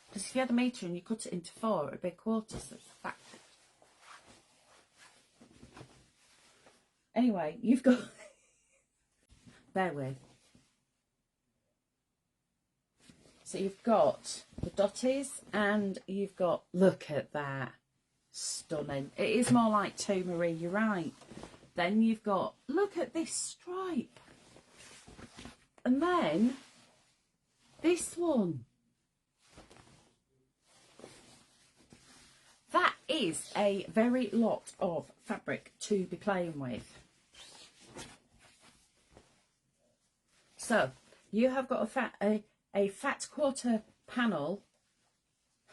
Because if you had a metre and you cut it into 4, it'd be a quarter, so it's a fat. Anyway, you've got, bear with. So you've got the dotties and you've got, look at that, stunning. It is more like 2, Marie, you're right. Then you've got, look at this stripe. And then this one. That is a very lot of fabric to be playing with. So you have got a fat quarter panel.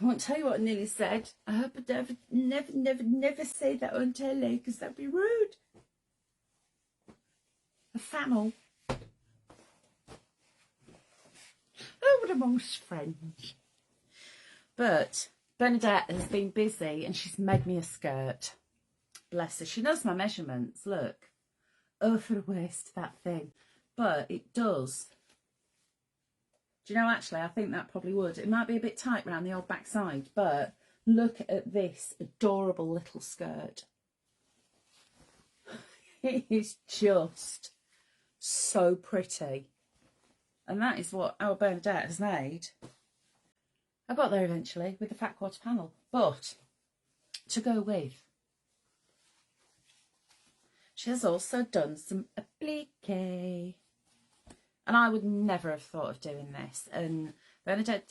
I won't tell you what I nearly said. I hope I never say that on telly, because that'd be rude. A fannel. Oh, what amongst friends. But Bernadette has been busy and she's made me a skirt. Bless her. She knows my measurements. Look. Oh, for the waist, that thing. But it does. Do you know, actually, I think that probably would. It might be a bit tight around the old backside, but look at this adorable little skirt. It is just so pretty. And that is what our Bernadette has made. I got there eventually with the fat quarter panel. But to go with. She has also done some applique. And I would never have thought of doing this. And Bernadette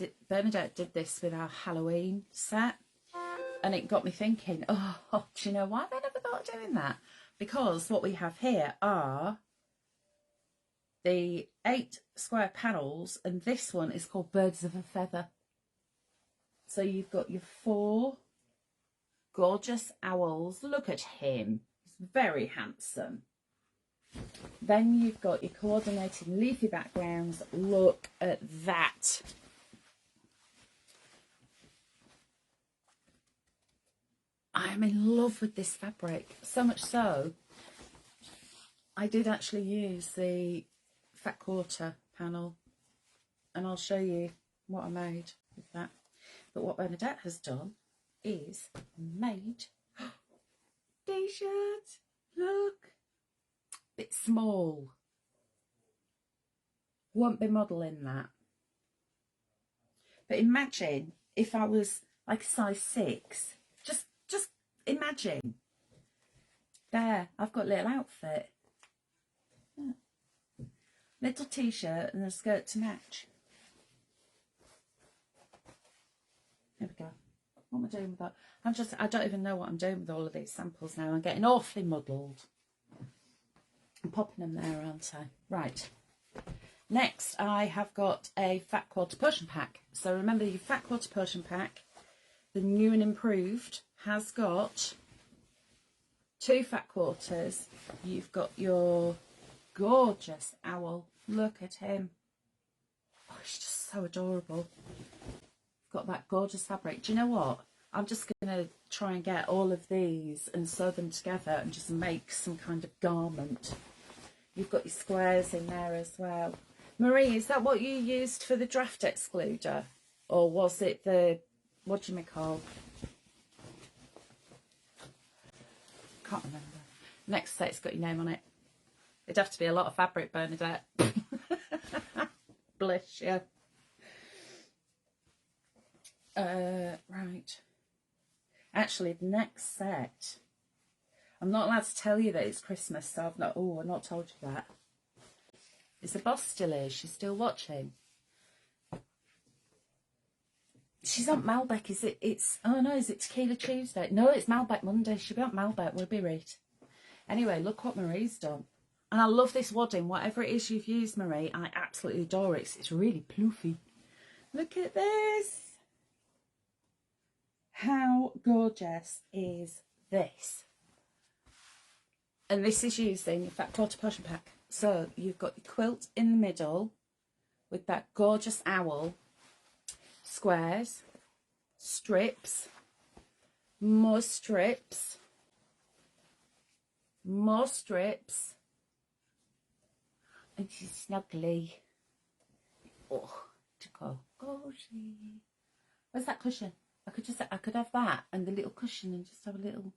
did this with our Halloween set. And it got me thinking, oh, do you know why have I never thought of doing that? Because what we have here are the 8 square panels. And this one is called Birds of a Feather. So you've got your 4 gorgeous owls. Look at him. He's very handsome. Then you've got your coordinated leafy backgrounds. Look at that. I'm in love with this fabric. So much so, I did actually use the fat quarter panel. And I'll show you what I made with that. But what Bernadette has done is made t-shirt. Look, bit small. Won't be modelling that. But imagine if I was like a size 6. Just imagine. There, I've got a little outfit. Yeah. Little t-shirt and a skirt to match. There we go. What am I doing with that? I don't even know what I'm doing with all of these samples now. I'm getting awfully muddled. I'm popping them there, aren't I? Right. Next, I have got a fat quarter potion pack. So remember your fat quarter potion pack, the new and improved, has got 2 fat quarters. You've got your gorgeous owl. Look at him. Oh, he's just so adorable. Got that gorgeous fabric. Do you know what? I'm just going to try and get all of these and sew them together and just make some kind of garment. You've got your squares in there as well. Marie, is that what you used for the draft excluder? Or was it the, what do you call? Can't remember. Next set's got your name on it. It'd have to be a lot of fabric, Bernadette. Bless you. Right. Actually, the next set, I'm not allowed to tell you that it's Christmas, so I've not told you that. Is the boss still here? She's still watching. She's on Malbec. Is it Tequila Tuesday? No, it's Malbec Monday. She'll be on Malbec, we'll be right. Anyway, look what Marie's done. And I love this wadding. Whatever it is you've used, Marie, I absolutely adore it. It's really ploofy. Look at this. How gorgeous is this? And this is using your fat quarter potion pack. So you've got your quilt in the middle with that gorgeous owl, squares, strips, more strips, more strips, and she's snuggly. Oh, to go cozy. Where's that cushion? I could have that and the little cushion and just have a little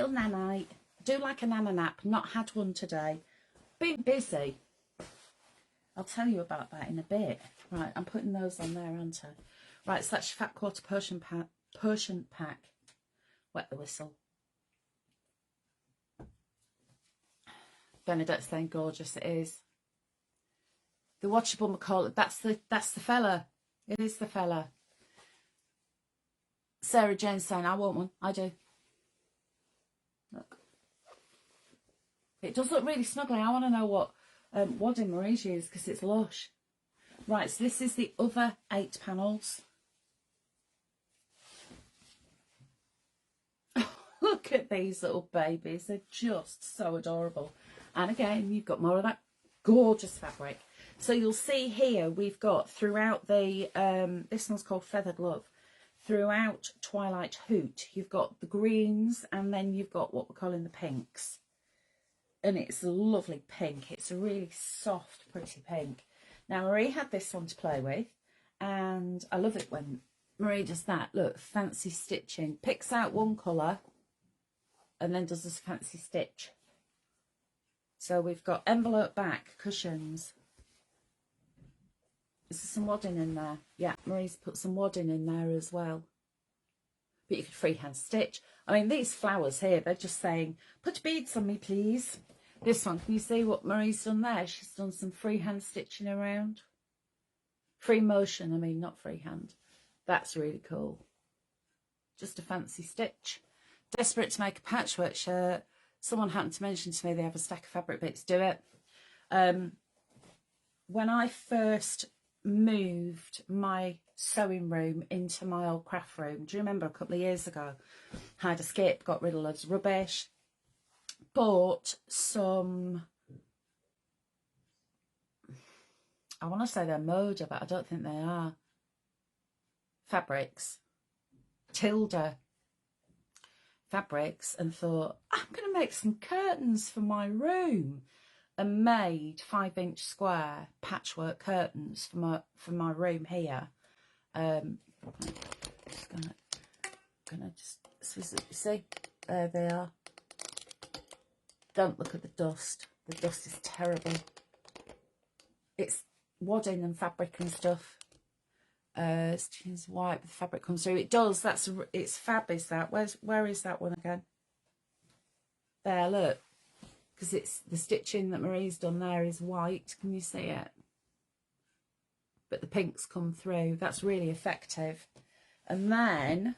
nanite. Do like a nana nap. Not had one today. Been busy. I'll tell you about that in a bit. Right, I'm putting those on there, aren't I? Right, so that's your fat quarter Persian pack. Wet the whistle. Bernadette's saying gorgeous it is. The watchable Macaulay. That's the fella. It is the fella. Sarah Jane's saying, I want one. I do. Look. It does look really snuggly. I want to know what wadding Marie's used because it's lush. Right, so this is the other 8 panels. Look at these little babies. They're just so adorable. And again, you've got more of that gorgeous fabric. So you'll see here we've got throughout the, this one's called Feathered Love. Throughout Twilight Hoot, you've got the greens and then you've got what we're calling the pinks. And it's a lovely pink. It's a really soft, pretty pink. Now, Marie had this one to play with. And I love it when Marie does that. Look, fancy stitching. Picks out one colour and then does this fancy stitch. So we've got envelope back cushions. Is there some wadding in there? Yeah, Marie's put some wadding in there as well. but you could freehand stitch. I mean, these flowers here, they're just saying, put beads on me, please. This one, can you see what Marie's done there? She's done some freehand stitching around. Free motion, I mean, not freehand. That's really cool. Just a fancy stitch. Desperate to make a patchwork shirt. Someone happened to mention to me they have a stack of fabric bits. Do it. When I first moved my sewing room into my old craft room, do you remember a couple of years ago? Had a skip, got rid of loads of rubbish, bought some, I want to say they're Moda, but I don't think they are, fabrics, Tilda fabrics, and thought, I'm going to make some curtains for my room, and made 5-inch square patchwork curtains for my room here. Just gonna see, there they are. Don't look at the dust. The dust is terrible. It's wadding and fabric and stuff. It's white, but the fabric comes through. It does. It's fab. Is that? Where is that one again? There, look. Because it's the stitching that Marie's done there is white. Can you see it? But the pinks come through. That's really effective. And then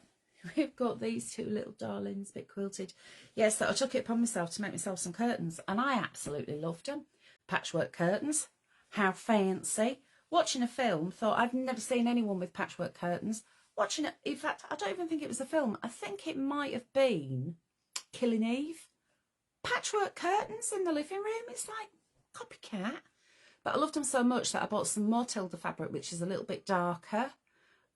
we've got these two little darlings, a bit quilted. Yes, that I took it upon myself to make myself some curtains, and I absolutely loved them. Patchwork curtains. How fancy. Watching a film, thought I've never seen anyone with patchwork curtains. Watching it, in fact, I don't even think it was a film. I think it might have been Killing Eve. Patchwork curtains in the living room. It's like copycat. But I loved them so much that I bought some more Tilda fabric, which is a little bit darker.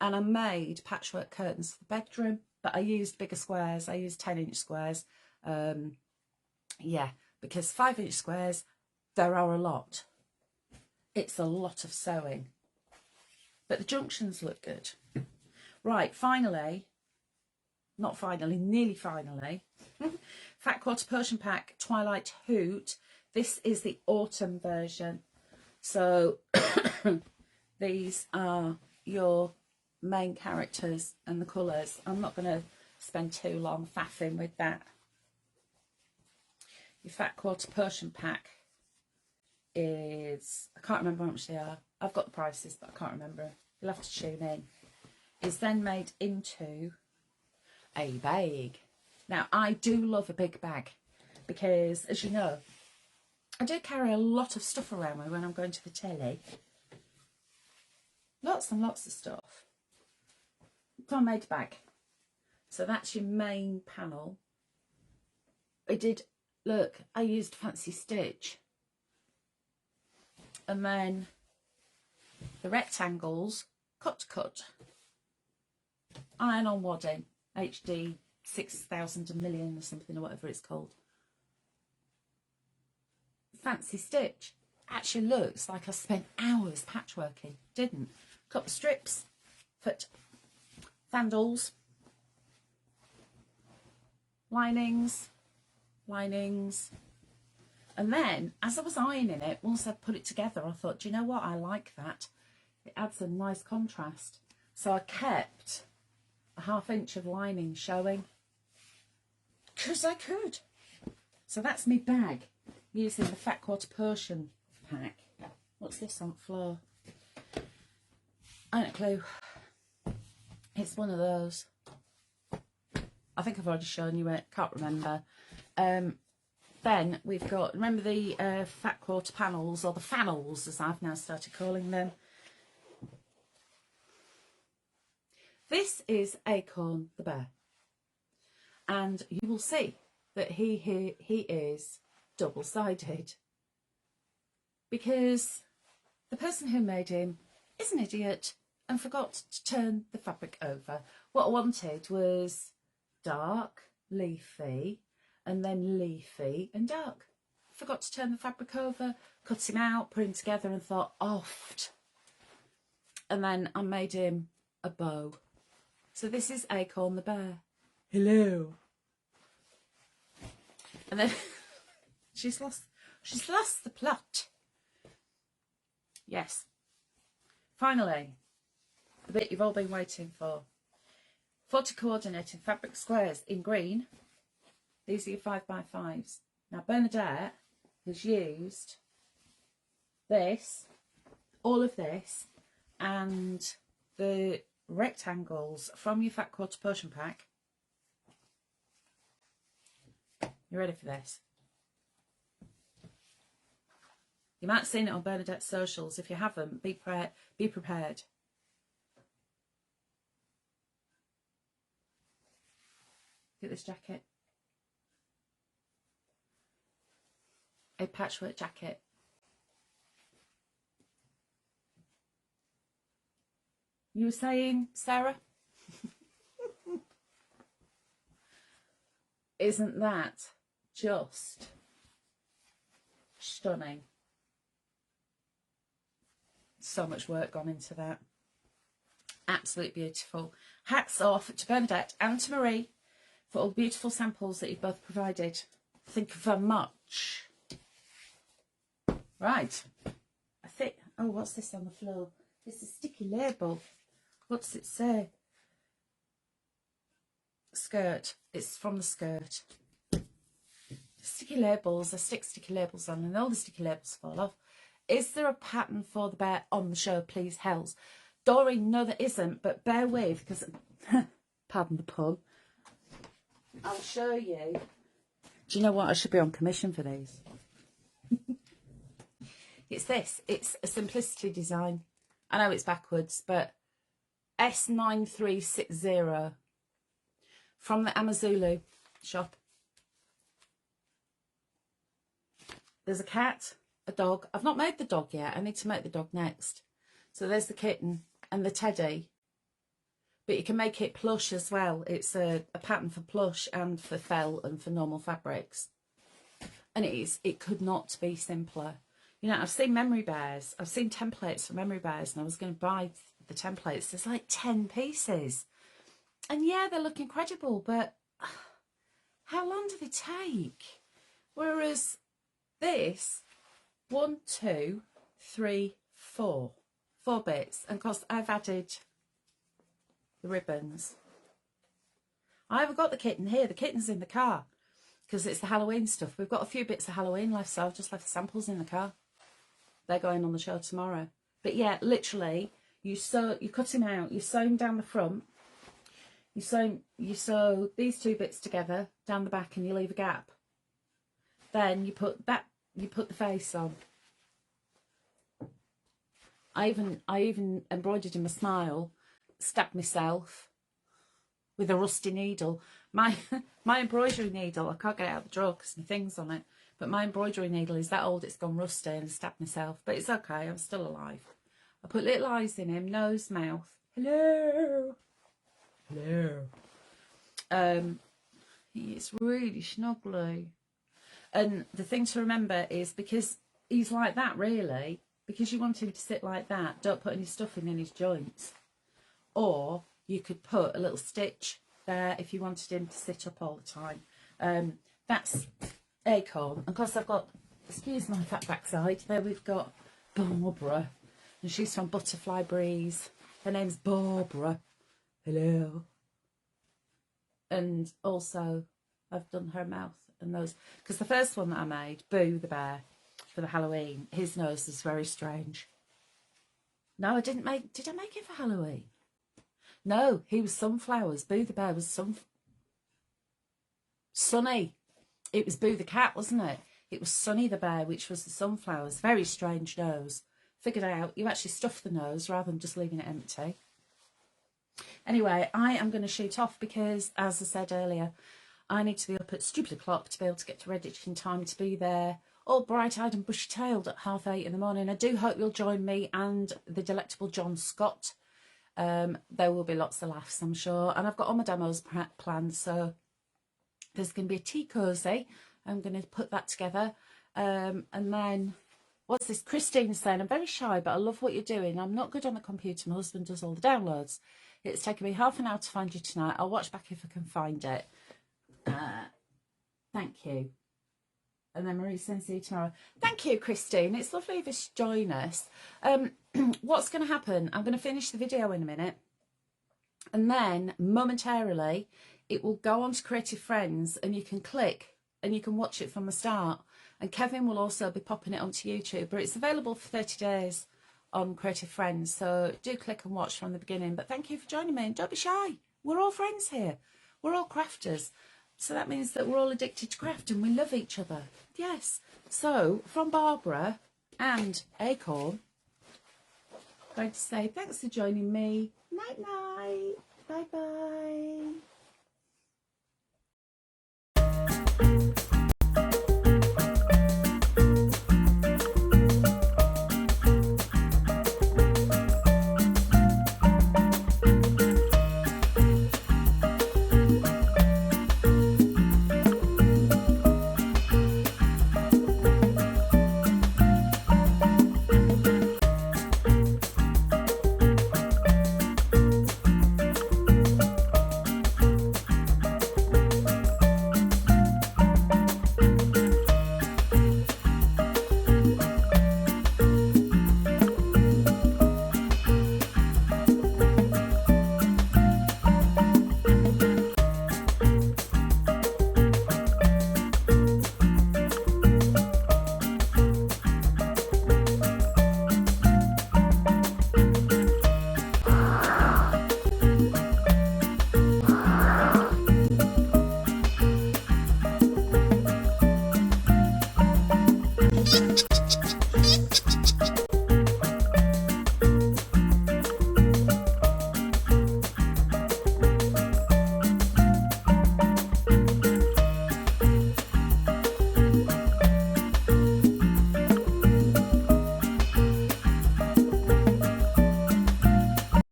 And I made patchwork curtains for the bedroom. But I used bigger squares. I used 10-inch squares. Yeah, because 5-inch squares, there are a lot. It's a lot of sewing. But the junctions look good. Right, finally, not finally, nearly finally, Fat Quarter Potion Pack Twilight Hoot. This is the autumn version. So these are your main characters and the colours. I'm not going to spend too long faffing with that. Your Fat Quarter Potion Pack is, I can't remember how much they are. I've got the prices, but I can't remember. You'll have to tune in. Is then made into a bag. Now, I do love a big bag because, as you know, I do carry a lot of stuff around me when I'm going to the telly. Lots and lots of stuff. So I made a bag. So that's your main panel. I did, look, I used fancy stitch. And then the rectangles, cut to cut. Iron on wadding, HD 6,000 a million or something, or whatever it's called. Fancy stitch. Actually looks like I spent hours patchworking. Didn't. Cut the strips, foot, sandals, linings. And then, as I was ironing it, once I put it together, I thought, do you know what? I like that. It adds a nice contrast. So I kept a 1/2 inch of lining showing. Because I could. So that's my bag, using the Fat Quarter Potion Pack. What's this on the floor? I don't clue. It's one of those. I think I've already shown you it. Can't remember. Then we've got, remember the Fat Quarter panels, or the fannels as I've now started calling them. This is Acorn the bear. And you will see that he is double-sided. Because the person who made him is an idiot and forgot to turn the fabric over. What I wanted was dark, leafy, and then leafy and dark. Forgot to turn the fabric over, cut him out, put him together and thought, oft. And then I made him a bow. So this is Acorn the bear. Hello. And then she's lost the plot. Yes. Finally, the bit you've all been waiting for. 40 coordinated fabric squares in green. These are your 5x5s. Now Bernadette has used this, all of this, and the rectangles from your Fat Quarter Potion Pack. You ready for this? You might have seen it on Bernadette's socials. If you haven't, be prepared. Look at this jacket. A patchwork jacket. You were saying, Sarah? Isn't that just stunning? So much work gone into that. Absolutely beautiful. Hats off to Bernadette and to Marie for all the beautiful samples that you've both provided. Thank you very much. Right. I think, oh, what's this on the floor? It's a sticky label. What's it say? Skirt. It's from the skirt. Sticky labels. I stick sticky labels on and all the sticky labels fall off. Is there a pattern for the bear on the show, please, Hels? Doreen, no, there isn't, but bear with, because, pardon the pun, I'll show you. Do you know what? I should be on commission for these. It's this. It's a simplicity design. I know it's backwards, but S9360 from the Amazulu shop. There's a cat, a dog. I've not made the dog yet. I need to make the dog next. So there's the kitten and the teddy. But you can make it plush as well. It's a pattern for plush and for felt and for normal fabrics. And it could not be simpler. You know, I've seen memory bears. I've seen templates for memory bears, and I was going to buy the templates. There's like 10 pieces. And yeah, they look incredible, but how long do they take? Whereas this, 1, 2, 3, 4. 4 bits. And of course, I've added the ribbons. I haven't got the kitten here. The kitten's in the car because it's the Halloween stuff. We've got a few bits of Halloween left, so I've just left the samples in the car. They're going on the show tomorrow. But yeah, literally, you cut him out, you sew him down the front, you sew these 2 bits together down the back, and you leave a gap. Then you put the face on. I even embroidered him a smile, stabbed myself with a rusty needle. My embroidery needle, I can't get it out of the drawer because my thing's on it. But my embroidery needle is that old, it's gone rusty, and I stabbed myself. But it's okay, I'm still alive. I put little eyes in him, nose, mouth. Hello. Hello. It's really snuggly. And the thing to remember is, because he's like that, really, because you want him to sit like that, don't put any stuffing in his joints. Or you could put a little stitch there if you wanted him to sit up all the time. That's Acorn. And of course, I've got, excuse my fat backside, there we've got Barbara. And she's from Butterfly Breeze. Her name's Barbara. Hello. And also, I've done her mouth and nose. Because the first one that I made, Boo the bear, for the Halloween, his nose is very strange. No, I didn't make, did I make it for Halloween? No, he was sunflowers. Boo the bear was Sunny. It was Boo the cat, wasn't it? It was Sunny the bear, which was the sunflowers. Very strange nose. Figured out, you actually stuff the nose rather than just leaving it empty. Anyway, I am going to shoot off because, as I said earlier, I need to be up at stupid o'clock to be able to get to Redditch in time to be there, all bright-eyed and bushy-tailed at 8:30 in the morning. I do hope you'll join me and the delectable John Scott. There will be lots of laughs, I'm sure. And I've got all my demos planned, so there's going to be a tea cosy. I'm going to put that together. And then, what's this? Christine's saying, I'm very shy, but I love what you're doing. I'm not good on the computer. My husband does all the downloads. It's taken me half an hour to find you tonight. I'll watch back if I can find it. Thank you. And then Marie sends you tomorrow. Thank you, Christine. It's lovely of you to join us. What's going to happen? I'm going to finish the video in a minute. And then momentarily it will go on to Creative Friends, and you can click and you can watch it from the start. And Kevin will also be popping it onto YouTube, but it's available for 30 days on Creative Friends. So do click and watch from the beginning. But thank you for joining me, and don't be shy. We're all friends here. We're all crafters. So that means that we're all addicted to craft and we love each other. Yes. So from Barbara and Acorn, I'm going to say thanks for joining me. Night night. Bye bye.